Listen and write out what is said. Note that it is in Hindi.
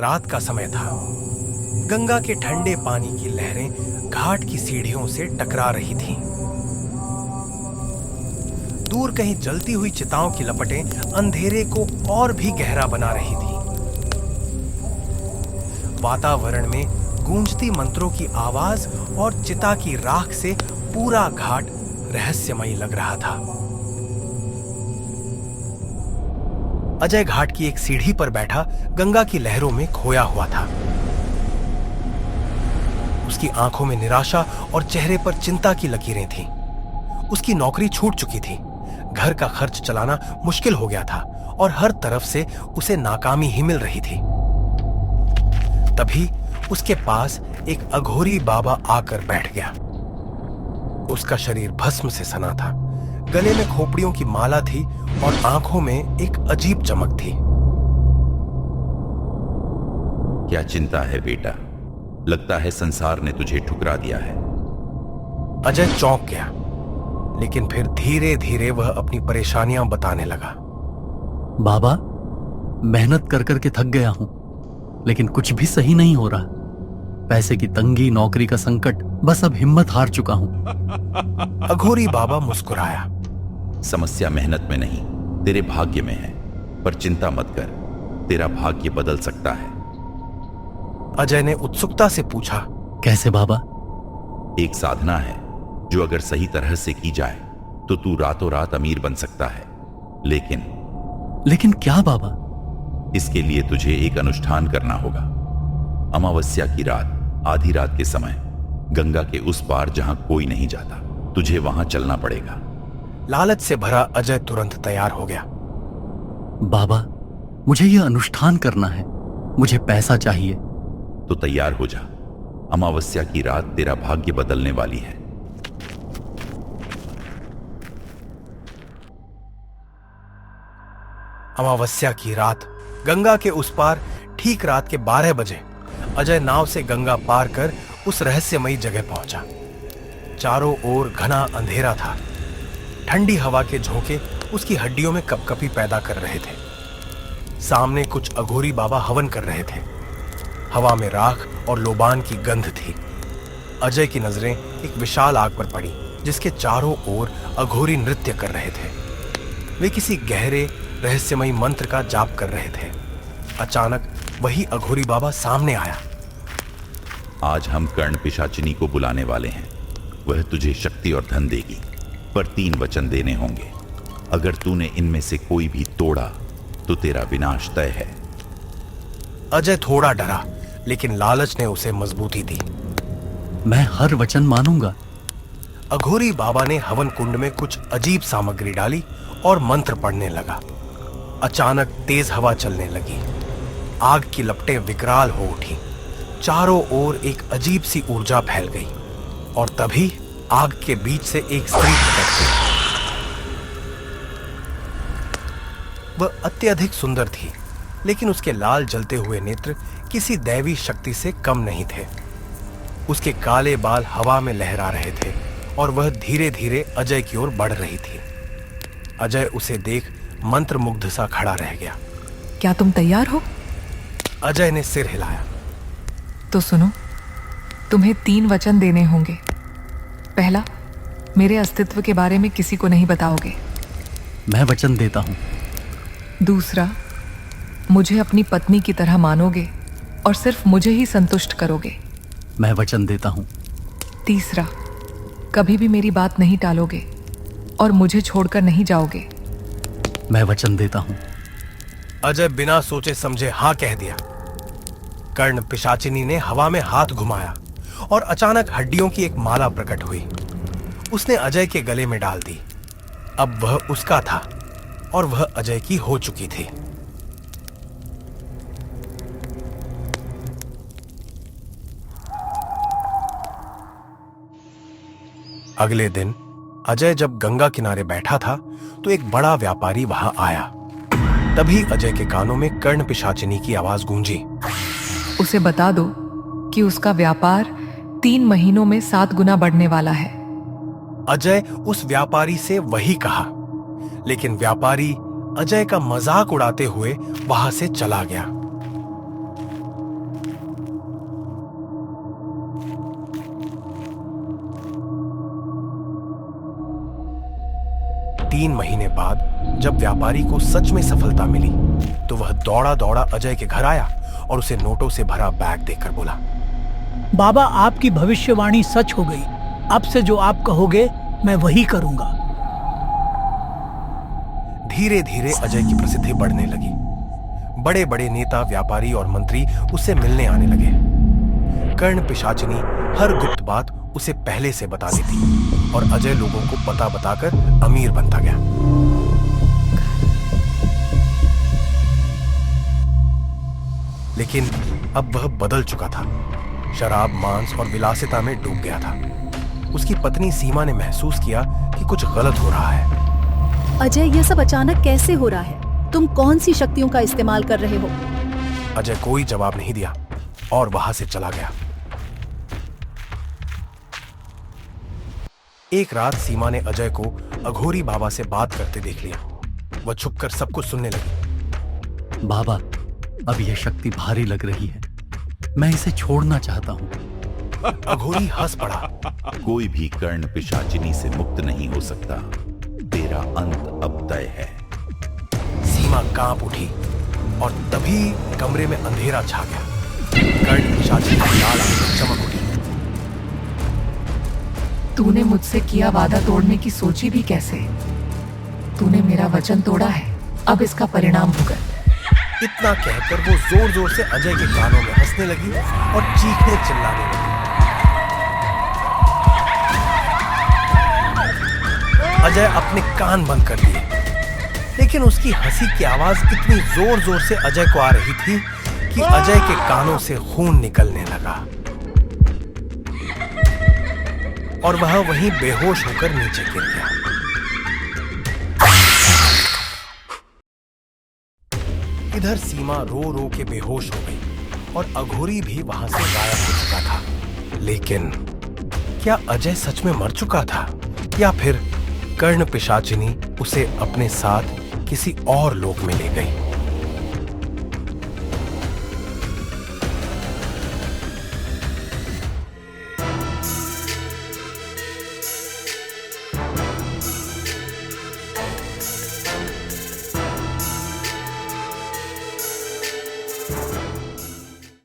रात का समय था। गंगा के ठंडे पानी की लहरें घाट की सीढ़ियों से टकरा रही थीं। दूर कहीं जलती हुई चिताओं की लपटें अंधेरे को और भी गहरा बना रही थीं। वातावरण में गूंजती मंत्रों की आवाज और चिता की राख से पूरा घाट रहस्यमयी लग रहा था। अजय घाट की एक सीढ़ी पर बैठा गंगा की लहरों में खोया हुआ था। उसकी आंखों में निराशा और चेहरे पर चिंता की लकीरें थीं। उसकी नौकरी छूट चुकी थी, घर का खर्च चलाना मुश्किल हो गया था और हर तरफ से उसे नाकामी ही मिल रही थी। तभी उसके पास एक अघोरी बाबा आकर बैठ गया। उसका शरीर भस्म से सना था, गले में खोपड़ियों की माला थी और आंखों में एक अजीब चमक थी। क्या चिंता है बेटा? लगता है संसार ने तुझे ठुकरा दिया है। अजय चौंक गया, लेकिन फिर धीरे धीरे वह अपनी परेशानियां बताने लगा। बाबा, मेहनत कर करके थक गया हूं, लेकिन कुछ भी सही नहीं हो रहा। पैसे की तंगी, नौकरी का संकट, बस अब हिम्मत हार चुका हूं। अघोरी बाबा मुस्कुराया। समस्या मेहनत में नहीं, तेरे भाग्य में है। पर चिंता मत कर, तेरा भाग्य बदल सकता है। अजय ने उत्सुकता से पूछा, कैसे बाबा? एक साधना है जो अगर सही तरह से की जाए तो तू रातों रात अमीर बन सकता है। लेकिन क्या बाबा? इसके लिए तुझे एक अनुष्ठान करना होगा। अमावस्या की रात, आधी रात के समय, गंगा के उस पार जहां कोई नहीं जाता, तुझे वहां चलना पड़ेगा। लालच से भरा अजय तुरंत तैयार हो गया। बाबा, मुझे यह अनुष्ठान करना है, मुझे पैसा चाहिए। तो तैयार हो जा, अमावस्या की रात तेरा भाग्य बदलने वाली है। अमावस्या की रात, गंगा के उस पार, ठीक रात के 12 बजे अजय नाव से गंगा पार कर उस रहस्यमयी जगह पहुंचा। चारों ओर घना अंधेरा था। ठंडी हवा के झोंके उसकी हड्डियों में कपकपी पैदा कर रहे थे। सामने कुछ अघोरी बाबा हवन कर रहे थे। हवा में राख और लोबान की गंध थी। अजय की नजरें एक विशाल आग पर पड़ी, जिसके चारों ओर अघोरी नृत्य कर रहे थे। वे किसी गहरे रहस्यमयी मंत्र का जाप कर रहे थे। अचानक वही अघोरी बाबा सामने आया। आज हम कर्ण पिशाचिनी को बुलाने वाले हैं। वह तुझे शक्ति और धन देगी, पर 3 वचन देने होंगे। अगर तूने इनमें से कोई भी तोड़ा तो तेरा विनाश तय है। अजय थोड़ा डरा, लेकिन लालच ने उसे मजबूती दी। मैं हर वचन मानूंगा। अघोरी बाबा ने हवन कुंड में कुछ अजीब सामग्री डाली और मंत्र पढ़ने लगा। अचानक तेज हवा चलने लगी। आग की लपटें विकराल हो उठी। चारों ओर एक अजीब सी ऊर्जा फैल गई और तभी आग के बीच से एक स्त्री प्रकट हुई। वह अत्यधिक सुंदर थी, लेकिन उसके लाल जलते हुए नेत्र किसी दैवी शक्ति से कम नहीं थे। उसके काले बाल हवा में लहरा रहे थे और वह धीरे धीरे अजय की ओर बढ़ रही थी। अजय उसे देख मंत्रमुग्ध सा खड़ा रह गया। क्या तुम तैयार हो? अजय ने सिर हिलाया। तो सुनो, तुम्हें 3 वचन देने होंगे। पहला, मेरे अस्तित्व के बारे में किसी को नहीं बताओगे। मैं वचन देता हूं। दूसरा, मुझे अपनी पत्नी की तरह मानोगे और सिर्फ मुझे ही संतुष्ट करोगे। मैं वचन देता हूं। तीसरा, कभी भी मेरी बात नहीं टालोगे और मुझे छोड़कर नहीं जाओगे। मैं वचन देता हूं। अजय बिना सोचे समझे हां कह दिया। कर्ण पिशाचिनी ने हवा में हाथ घुमाया और अचानक हड्डियों की एक माला प्रकट हुई। उसने अजय के गले में डाल दी। अब वह उसका था और वह अजय की हो चुकी थी। अगले दिन अजय जब गंगा किनारे बैठा था तो एक बड़ा व्यापारी वहां आया। तभी अजय के कानों में कर्ण पिशाचिनी की आवाज गूंजी। उसे बता दो कि उसका व्यापार 3 महीनों में 7 गुना बढ़ने वाला है। अजय उस व्यापारी से वही कहा, लेकिन व्यापारी अजय का मजाक उड़ाते हुए वहां से चला गया। 3 महीने बाद जब व्यापारी को सच में सफलता मिली तो वह दौड़ा दौड़ा अजय के घर आया और उसे नोटों से भरा बैग देकर बोला, बाबा, आपकी भविष्यवाणी सच हो गई। अब से जो आप कहोगे मैं वही करूंगा। धीरे धीरे अजय की प्रसिद्धि बढ़ने लगी। बड़े बड़े नेता, व्यापारी और मंत्री उससे मिलने आने लगे। कर्ण पिशाचिनी हर गुप्त बात उसे पहले से बता देती और अजय लोगों को पता बताकर अमीर बनता गया। लेकिन अब वह बदल चुका था। शराब, मांस और विलासिता में डूब गया था। उसकी पत्नी सीमा ने महसूस किया कि कुछ गलत हो रहा है। अजय, यह सब अचानक कैसे हो रहा है? तुम कौन सी शक्तियों का इस्तेमाल कर रहे हो? अजय कोई जवाब नहीं दिया और वहां से चला गया। एक रात सीमा ने अजय को अघोरी बाबा से बात करते देख लिया। वह छुपकर सब कुछ सुनने लगी। बाबा, अब यह शक्ति भारी लग रही है। मैं इसे छोड़ना चाहता हूँ। अघोरी हंस पड़ा। कोई भी कर्ण पिशाचिनी से मुक्त नहीं हो सकता। तेरा अंत अब तय है। सीमा कांप उठी और तभी कमरे में अंधेरा छा गया। कर्ण पिशाचिनी की लाल आंखें चमक उठी। तूने मुझसे किया वादा तोड़ने की सोची भी कैसे? तूने मेरा वचन तोड़ा है, अब इसका परिणाम भुगत। इतना कहकर वो जोर जोर से अजय के कानों में हंसने लगी और चीखने चिल्लाने लगी। अजय अपने कान बंद कर लिए, लेकिन उसकी हंसी की आवाज इतनी जोर जोर से अजय को आ रही थी कि अजय के कानों से खून निकलने लगा और वह वहीं बेहोश होकर नीचे गिर गया। इधर सीमा रो रो के बेहोश हो गई और अघोरी भी वहां से गायब हो चुका था। लेकिन क्या अजय सच में मर चुका था या फिर कर्ण पिशाचिनी उसे अपने साथ किसी और लोक में ले गई?